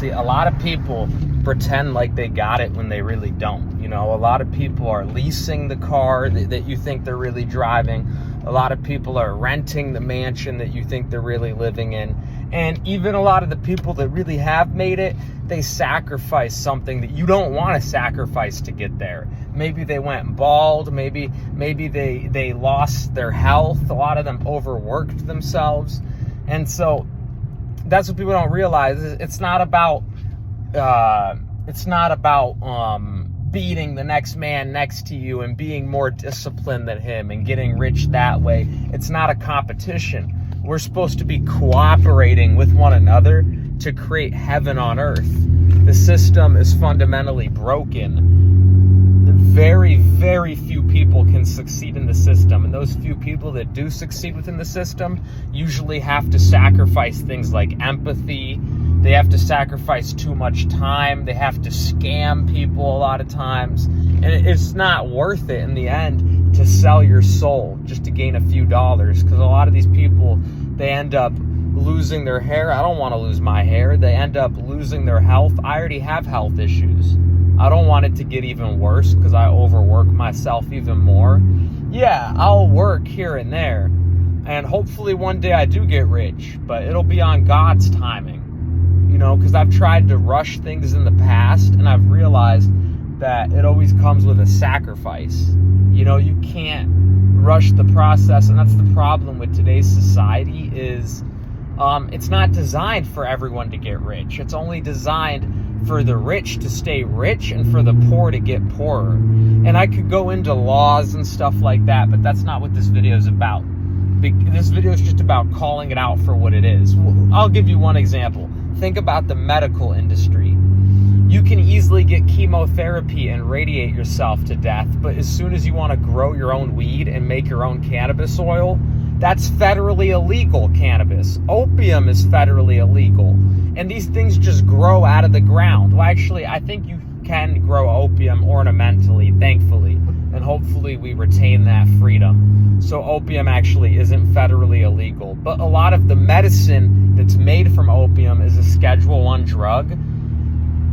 See, a lot of people pretend like they got it when they really don't. You know, a lot of people are leasing the car that you think they're really driving. A lot of people are renting the mansion that you think they're really living in. And even a lot of the people that really have made it, they sacrifice something that you don't want to sacrifice to get there. Maybe they went bald, maybe they lost their health. A lot of them overworked themselves. And so that's what people don't realize. It's not about beating the next man next to you and being more disciplined than him and getting rich that way. It's not a competition. We're supposed to be cooperating with one another to create heaven on earth. The system is fundamentally broken. Very, very few people can succeed in the system. And those few people that do succeed within the system usually have to sacrifice things like empathy. They have to sacrifice too much time. They have to scam people a lot of times. And it's not worth it in the end to sell your soul just to gain a few dollars. Because a lot of these people, they end up losing their hair. I don't want to lose my hair. They end up losing their health. I already have health issues. I don't want it to get even worse because I overwork myself even more. Yeah, I'll work here and there. And hopefully one day I do get rich. But it'll be on God's timing. You know, because I've tried to rush things in the past, and I've realized that it always comes with a sacrifice. You know, you can't rush the process, and that's the problem with today's society is it's not designed for everyone to get rich. It's only designed for the rich to stay rich and for the poor to get poorer. And I could go into laws and stuff like that, but that's not what this video is about. This video is just about calling it out for what it is. I'll give you one example. Think about the medical industry. You can easily get chemotherapy and radiate yourself to death, but as soon as you want to grow your own weed and make your own cannabis oil, that's federally illegal cannabis. Opium is federally illegal. And these things just grow out of the ground. Well, actually, I think you can grow opium ornamentally, thankfully. And hopefully we retain that freedom. So opium actually isn't federally illegal. But a lot of the medicine that's made from opium is a Schedule I drug.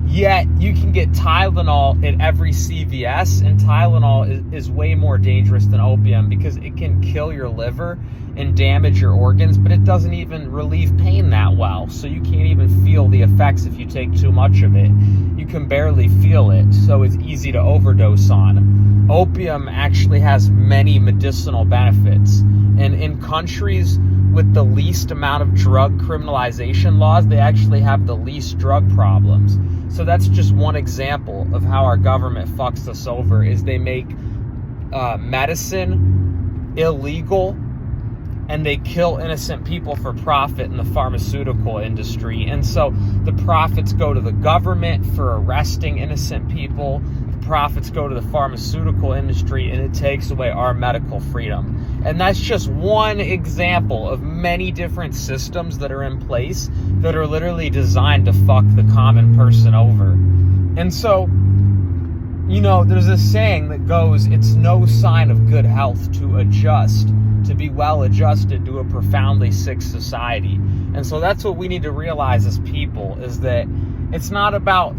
Yet you can get Tylenol at every CVS, and Tylenol is way more dangerous than opium because it can kill your liver and damage your organs, but it doesn't even relieve pain that well. So you can't even feel the effects if you take too much of it. You can barely feel it, so it's easy to overdose on. Opium actually has many medicinal benefits, and in countries with the least amount of drug criminalization laws, they actually have the least drug problems. So that's just one example of how our government fucks us over, is they make medicine illegal and they kill innocent people for profit in the pharmaceutical industry. And so the profits go to the government for arresting innocent people. The profits go to the pharmaceutical industry, and it takes away our medical freedom. And that's just one example of many different systems that are in place that are literally designed to fuck the common person over. And so, you know, there's this saying that goes, it's no sign of good health to adjust, to be well adjusted to a profoundly sick society. And so that's what we need to realize as people, is that it's not about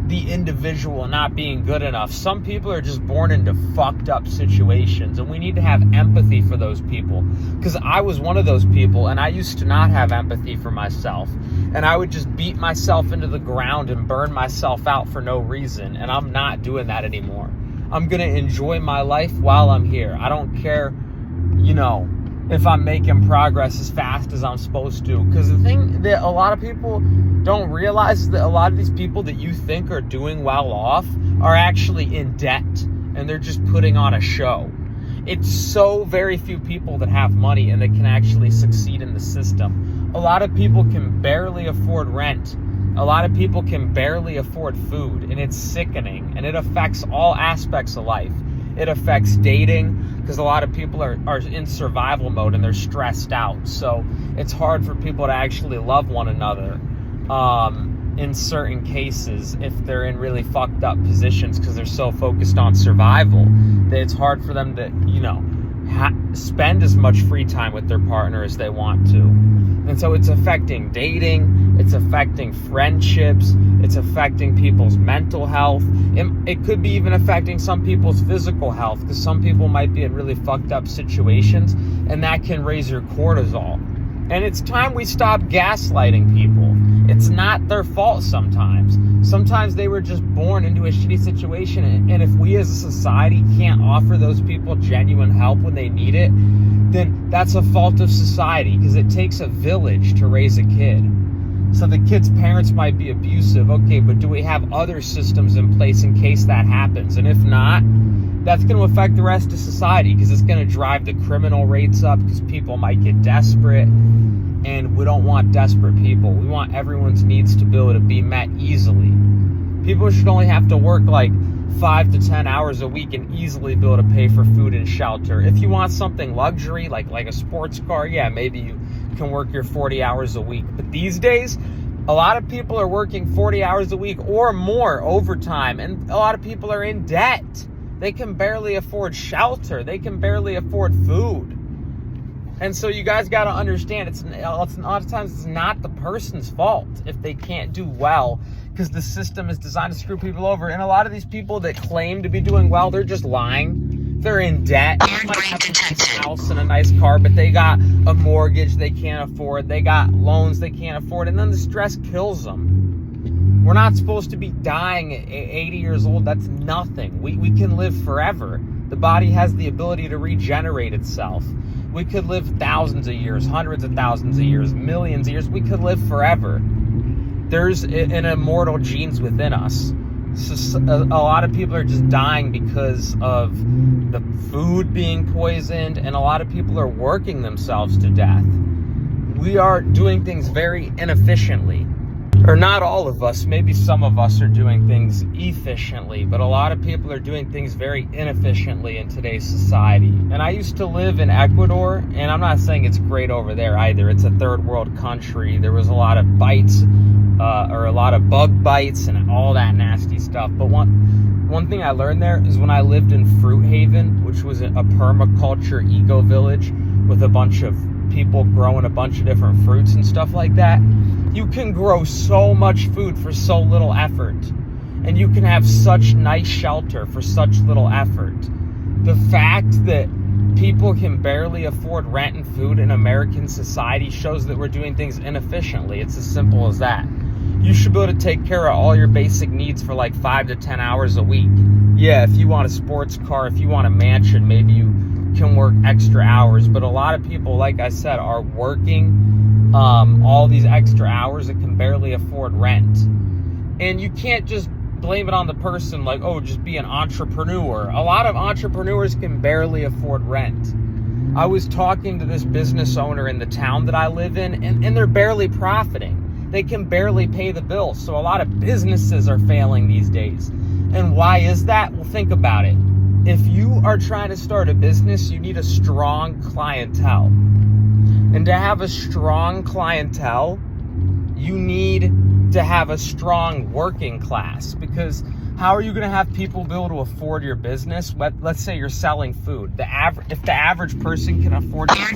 the individual not being good enough. Some people are just born into fucked up situations, and we need to have empathy for those people. Because I was one of those people, and I used to not have empathy for myself. And I would just beat myself into the ground and burn myself out for no reason. And I'm not doing that anymore. I'm going to enjoy my life while I'm here. I don't care, you know, if I'm making progress as fast as I'm supposed to. Because the thing that a lot of people don't realize is that a lot of these people that you think are doing well off are actually in debt, and they're just putting on a show. It's so very few people that have money and that can actually succeed in the system. A lot of people can barely afford rent. A lot of people can barely afford food, and it's sickening, and it affects all aspects of life. It affects dating, because a lot of people are in survival mode and they're stressed out. So it's hard for people to actually love one another in certain cases if they're in really fucked up positions, because they're so focused on survival that it's hard for them to, you know, spend as much free time with their partner as they want to. And so it's affecting dating, It's affecting friendships. It's affecting people's mental health. It could be even affecting some people's physical health, because some people might be in really fucked up situations, and that can raise your cortisol. And it's time we stop gaslighting people. It's not their fault sometimes. Sometimes they were just born into a shitty situation, and if we as a society can't offer those people genuine help when they need it, then that's a fault of society, because it takes a village to raise a kid. So the kid's parents might be abusive, okay, but do we have other systems in place in case that happens? And if not, that's going to affect the rest of society, because it's going to drive the criminal rates up, because people might get desperate, and we don't want desperate people. We want everyone's needs to be able to be met easily. People should only have to work like 5 to 10 hours a week and easily be able to pay for food and shelter. If you want something luxury, like a sports car, yeah, maybe you can work your 40 hours a week. But these days, a lot of people are working 40 hours a week or more overtime, and a lot of people are in debt. They can barely afford shelter. They can barely afford food. And so you guys got to understand, it's a lot of times it's not the person's fault if they can't do well, because the system is designed to screw people over. And a lot of these people that claim to be doing well, they're just lying. They're in debt. They might have a nice house and a nice car, but they got a mortgage they can't afford. They got loans they can't afford, and then the stress kills them. We're not supposed to be dying at 80 years old. That's nothing. We can live forever. The body has the ability to regenerate itself. We could live thousands of years, hundreds of thousands of years, millions of years. We could live forever. There's an immortal genes within us. So a lot of people are just dying because of the food being poisoned, and a lot of people are working themselves to death. We are doing things very inefficiently. Or not all of us, maybe some of us are doing things efficiently, but a lot of people are doing things very inefficiently in today's society. And I used to live in Ecuador, and I'm not saying it's great over there either. It's a third world country. There was a lot of bites, or a lot of bug bites and all that nasty stuff. But one thing I learned there is when I lived in Fruit Haven, which was a permaculture eco village with a bunch of people growing a bunch of different fruits and stuff like that. You can grow so much food for so little effort, and you can have such nice shelter for such little effort. The fact that people can barely afford rent and food in American society shows that we're doing things inefficiently. It's as simple as that. You should be able to take care of all your basic needs for like 5 to 10 hours a week. Yeah, if you want a sports car, if you want a mansion, maybe you can work extra hours. But a lot of people, like I said, are working all these extra hours and can barely afford rent. And you can't just blame it on the person like, oh, just be an entrepreneur. A lot of entrepreneurs can barely afford rent. I was talking to this business owner in the town that I live in, and they're barely profiting. They can barely pay the bills. So a lot of businesses are failing these days. And why is that? Well, think about it. If you are trying to start a business, you need a strong clientele. And to have a strong clientele, you need to have a strong working class, because how are you going to have people be able to afford your business? Let's say you're selling food. If the average person can afford your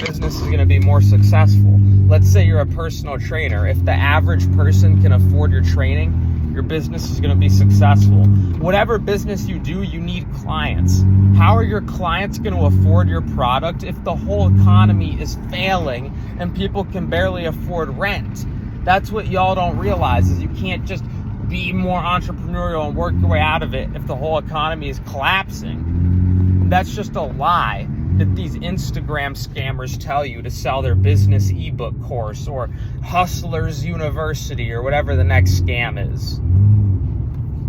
business is going to be more successful. Let's say you're a personal trainer. If the average person can afford your training, your business is going to be successful. Whatever business you do, you need clients. How are your clients going to afford your product if the whole economy is failing and people can barely afford rent? That's what y'all don't realize, is you can't just be more entrepreneurial and work your way out of it if the whole economy is collapsing. That's just a lie that these Instagram scammers tell you to sell their business ebook course or Hustlers University or whatever the next scam is.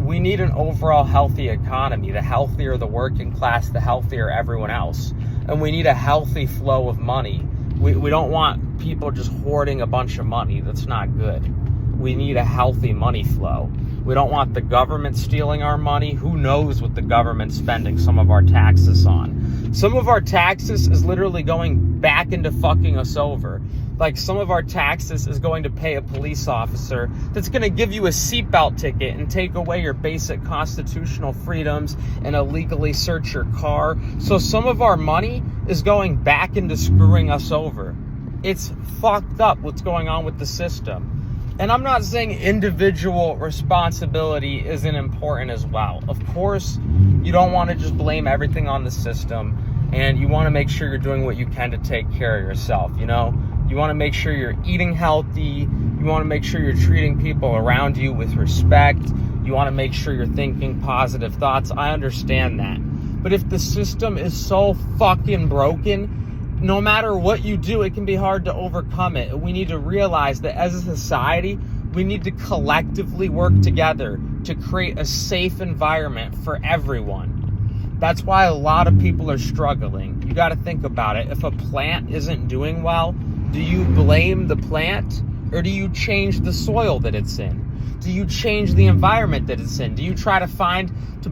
We need an overall healthy economy. The healthier the working class, the healthier everyone else. And we need a healthy flow of money. We don't want people just hoarding a bunch of money. That's not good. We need a healthy money flow. We don't want the government stealing our money. Who knows what the government's spending some of our taxes on? Some of our taxes is literally going back into fucking us over. Like, some of our taxes is going to pay a police officer that's going to give you a seatbelt ticket and take away your basic constitutional freedoms and illegally search your car. So some of our money is going back into screwing us over. It's fucked up what's going on with the system. And I'm not saying individual responsibility isn't important as well. Of course, you don't want to just blame everything on the system, and you want to make sure you're doing what you can to take care of yourself, you know? You want to make sure you're eating healthy. You want to make sure you're treating people around you with respect. You want to make sure you're thinking positive thoughts. I understand that. But if the system is so fucking broken, no matter what you do, it can be hard to overcome it. We need to realize that as a society, we need to collectively work together to create a safe environment for everyone. That's why a lot of people are struggling. You got to think about it. If a plant isn't doing well, do you blame the plant, or do you change the soil that it's in? Do you change the environment that it's in? Do you try to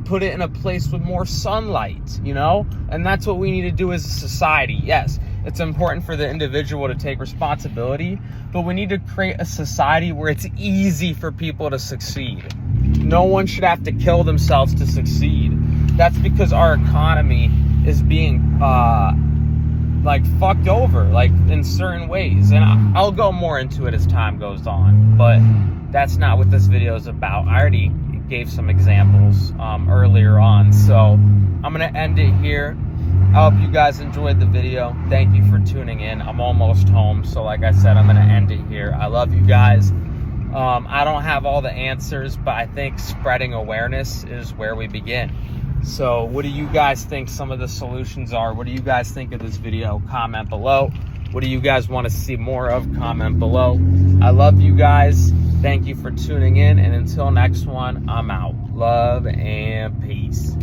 put it in a place with more sunlight, you know? And that's what we need to do as a society. Yes, it's important for the individual to take responsibility, but we need to create a society where it's easy for people to succeed. No one should have to kill themselves to succeed. That's because our economy is being fucked over, like, in certain ways. And I'll go more into it as time goes on, but that's not what this video is about. I already gave some examples earlier on, so I'm gonna end it here. I hope you guys enjoyed the video. Thank you for tuning in. I'm almost home, so like I said, I'm gonna end it here. I love you guys. I don't have all the answers, but I think spreading awareness is where we begin. So what do you guys think some of the solutions are? What do you guys think of this video? Comment below. What do you guys want to see more of? Comment below. I love you guys. Thank you for tuning in. And until next one, I'm out. Love and peace.